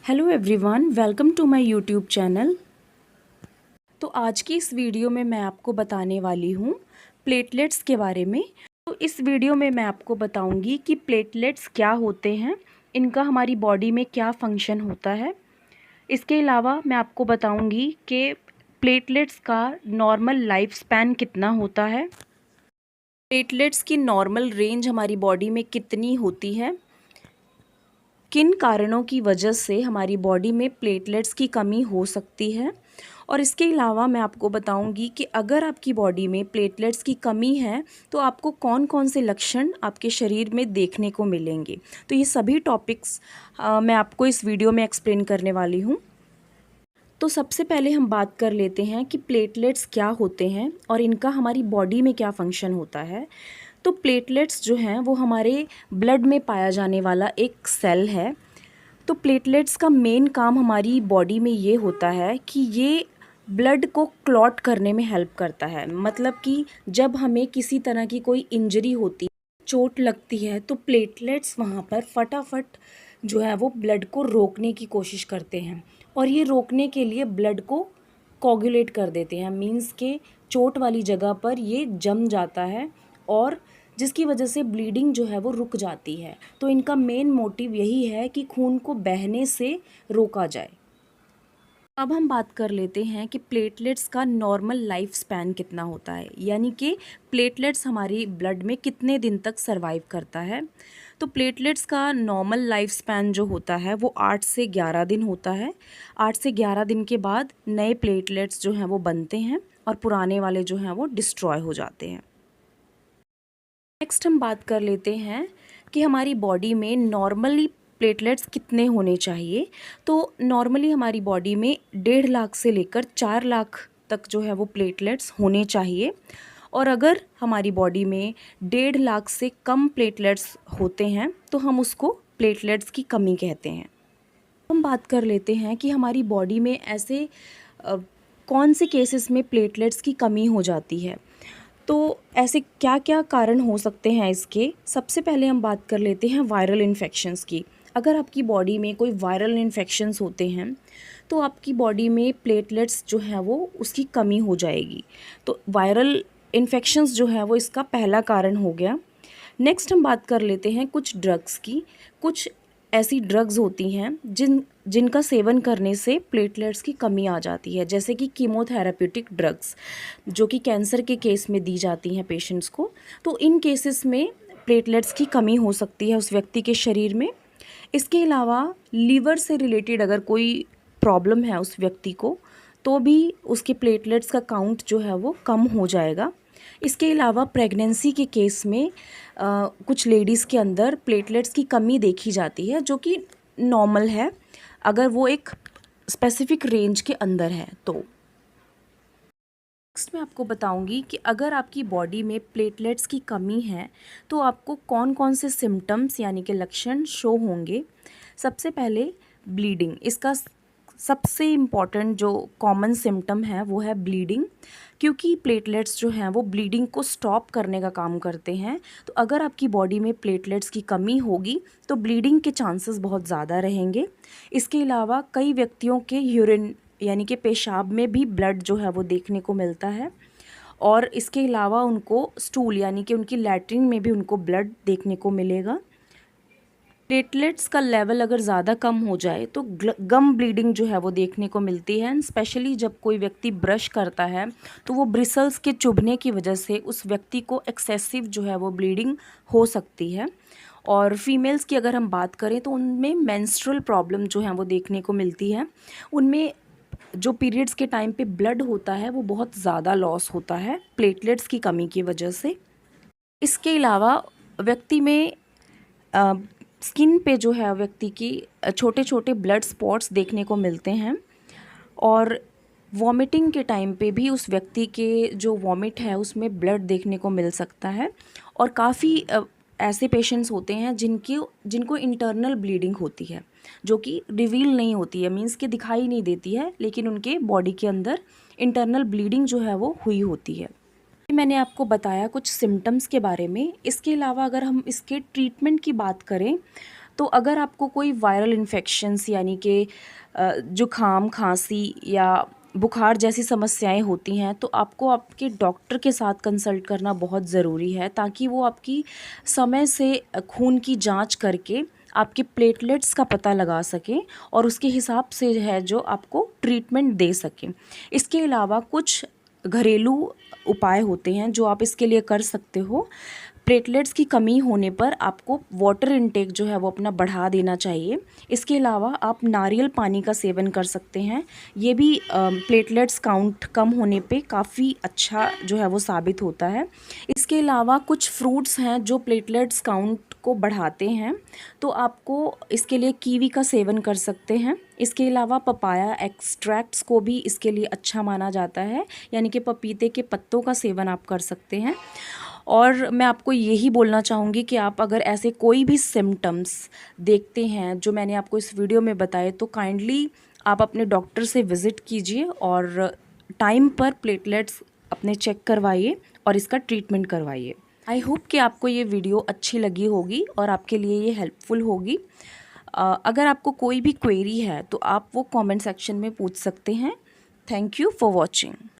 Hello everyone, welcome to my YouTube channel. तो आज की इस वीडियो में मैं आपको बताने वाली हूँ प्लेटलेट्स के बारे में। तो इस वीडियो में मैं आपको बताऊँगी कि प्लेटलेट्स क्या होते हैं, इनका हमारी बॉडी में क्या फंक्शन होता है। इसके अलावा मैं आपको बताऊँगी कि प्लेटलेट्स का नॉर्मल लाइफ स्पैन कितना होता है, प्लेटलेट्स की नॉर्मल रेंज हमारी बॉडी में कितनी होती है, किन कारणों की वजह से हमारी बॉडी में प्लेटलेट्स की कमी हो सकती है। और इसके अलावा मैं आपको बताऊंगी कि अगर आपकी बॉडी में प्लेटलेट्स की कमी है तो आपको कौन कौन से लक्षण आपके शरीर में देखने को मिलेंगे। तो ये सभी टॉपिक्स मैं आपको इस वीडियो में एक्सप्लेन करने वाली हूँ। तो सबसे पहले हम बात कर लेते हैं कि प्लेटलेट्स क्या होते हैं और इनका हमारी बॉडी में क्या फंक्शन होता है। तो प्लेटलेट्स जो हैं वो हमारे ब्लड में पाया जाने वाला एक सेल है। तो प्लेटलेट्स का मेन काम हमारी बॉडी में ये होता है कि ये ब्लड को क्लॉट करने में हेल्प करता है। मतलब कि जब हमें किसी तरह की कोई इंजरी होती, चोट लगती है, तो प्लेटलेट्स वहाँ पर फटाफट जो है वो ब्लड को रोकने की कोशिश करते हैं और ये रोकने के लिए ब्लड को कोगुलेट कर देते हैं। मींस के चोट वाली जगह पर ये जम जाता है और जिसकी वजह से ब्लीडिंग जो है वो रुक जाती है। तो इनका मेन मोटिव यही है कि खून को बहने से रोका जाए। अब हम बात कर लेते हैं कि प्लेटलेट्स का नॉर्मल लाइफ स्पैन कितना होता है, यानी कि प्लेटलेट्स हमारी ब्लड में कितने दिन तक सरवाइव करता है। तो प्लेटलेट्स का नॉर्मल लाइफ स्पैन जो होता है वो 8 से 11 दिन होता है। 8 से 11 दिन के बाद नए प्लेटलेट्स जो हैं वो बनते हैं और पुराने वाले जो हैं वो डिस्ट्रॉय हो जाते हैं। नेक्स्ट हम बात कर लेते हैं कि हमारी बॉडी में नॉर्मली प्लेटलेट्स कितने होने चाहिए। तो नॉर्मली हमारी बॉडी में 1.5 लाख से लेकर 4 लाख तक जो है वो प्लेटलेट्स होने चाहिए। और अगर हमारी बॉडी में 1.5 लाख से कम प्लेटलेट्स होते हैं तो हम उसको प्लेटलेट्स की कमी कहते हैं। हम बात कर लेते हैं कि हमारी बॉडी में ऐसे कौन से केसेस में प्लेटलेट्स की कमी हो जाती है। तो ऐसे क्या क्या कारण हो सकते हैं इसके। सबसे पहले हम बात कर लेते हैं वायरल इन्फेक्शंस की। अगर आपकी बॉडी में कोई वायरल इन्फेक्शंस होते हैं तो आपकी बॉडी में प्लेटलेट्स जो हैं वो उसकी कमी हो जाएगी। तो वायरल इन्फेक्शंस जो है वो इसका पहला कारण हो गया। नेक्स्ट हम बात कर लेते हैं कुछ ड्रग्स की। कुछ ऐसी ड्रग्स होती हैं जिनका सेवन करने से प्लेटलेट्स की कमी आ जाती है, जैसे कि कीमोथेरेप्यूटिक ड्रग्स जो कि कैंसर के केस में दी जाती हैं पेशेंट्स को। तो इन केसेस में प्लेटलेट्स की कमी हो सकती है उस व्यक्ति के शरीर में। इसके अलावा लीवर से रिलेटेड अगर कोई प्रॉब्लम है उस व्यक्ति को तो भी उसके प्लेटलेट्स का काउंट जो है वो कम हो जाएगा। इसके अलावा प्रेगनेंसी के केस में कुछ लेडीज़ के अंदर प्लेटलेट्स की कमी देखी जाती है, जो कि नॉर्मल है अगर वो एक स्पेसिफिक रेंज के अंदर है। तो नेक्स्ट मैं आपको बताऊंगी कि अगर आपकी बॉडी में प्लेटलेट्स की कमी है तो आपको कौन कौन से सिम्टम्स यानी कि लक्षण शो होंगे। सबसे पहले ब्लीडिंग, इसका सबसे इम्पॉर्टेंट जो कॉमन सिम्टम है वो है ब्लीडिंग, क्योंकि प्लेटलेट्स जो हैं वो ब्लीडिंग को स्टॉप करने का काम करते हैं। तो अगर आपकी बॉडी में प्लेटलेट्स की कमी होगी तो ब्लीडिंग के चांसेस बहुत ज़्यादा रहेंगे। इसके अलावा कई व्यक्तियों के यूरिन यानी कि पेशाब में भी ब्लड जो है वो देखने को मिलता है और इसके अलावा उनको स्टूल यानी कि उनकी लैट्रिन में भी उनको ब्लड देखने को मिलेगा। प्लेटलेट्स का लेवल अगर ज़्यादा कम हो जाए तो गम ब्लीडिंग जो है वो देखने को मिलती है। स्पेशली जब कोई व्यक्ति ब्रश करता है तो वो ब्रिसल्स के चुभने की वजह से उस व्यक्ति को एक्सेसिव जो है वो ब्लीडिंग हो सकती है। और फीमेल्स की अगर हम बात करें तो उनमें मेंस्ट्रुअल प्रॉब्लम जो है वो देखने को मिलती है। उनमें जो पीरियड्स के टाइम पे ब्लड होता है वो बहुत ज़्यादा लॉस होता है प्लेटलेट्स की कमी की वजह से। इसके अलावा व्यक्ति में स्किन पे जो है व्यक्ति की छोटे छोटे ब्लड स्पॉट्स देखने को मिलते हैं और वॉमिटिंग के टाइम पे भी उस व्यक्ति के जो वॉमिट है उसमें ब्लड देखने को मिल सकता है। और काफ़ी ऐसे पेशेंट्स होते हैं जिनको इंटरनल ब्लीडिंग होती है जो कि रिवील नहीं होती है, मींस कि दिखाई नहीं देती है, लेकिन उनके बॉडी के अंदर इंटरनल ब्लीडिंग जो है वो हुई होती है। मैंने आपको बताया कुछ सिम्टम्स के बारे में। इसके अलावा अगर हम इसके ट्रीटमेंट की बात करें तो अगर आपको कोई वायरल इन्फेक्शंस यानी कि जुखाम, खांसी या बुखार जैसी समस्याएं होती हैं, तो आपको आपके डॉक्टर के साथ कंसल्ट करना बहुत ज़रूरी है, ताकि वो आपकी समय से खून की जांच करके आपके प्लेटलेट्स का पता लगा सकें और उसके हिसाब से है जो आपको ट्रीटमेंट दे सकें। इसके अलावा कुछ घरेलू उपाय होते हैं जो आप इसके लिए कर सकते हो। प्लेटलेट्स की कमी होने पर आपको वाटर इनटेक जो है वो अपना बढ़ा देना चाहिए। इसके अलावा आप नारियल पानी का सेवन कर सकते हैं। ये भी प्लेटलेट्स काउंट कम होने पे काफ़ी अच्छा जो है वो साबित होता है। इसके अलावा कुछ फ्रूट्स हैं जो प्लेटलेट्स काउंट को बढ़ाते हैं, तो आपको इसके लिए कीवी का सेवन कर सकते हैं। इसके अलावा पपाया एक्सट्रैक्ट्स को भी इसके लिए अच्छा माना जाता है, यानी कि पपीते के पत्तों का सेवन आप कर सकते हैं। और मैं आपको यही बोलना चाहूँगी कि आप अगर ऐसे कोई भी सिम्टम्स देखते हैं जो मैंने आपको इस वीडियो में बताए, तो काइंडली आप अपने डॉक्टर से विज़िट कीजिए और टाइम पर प्लेटलेट्स अपने चेक करवाइए और इसका ट्रीटमेंट करवाइए। आई होप कि आपको ये वीडियो अच्छी लगी होगी और आपके लिए ये हेल्पफुल होगी। अगर आपको कोई भी क्वेरी है तो आप वो कमेंट सेक्शन में पूछ सकते हैं। Thank you for watching.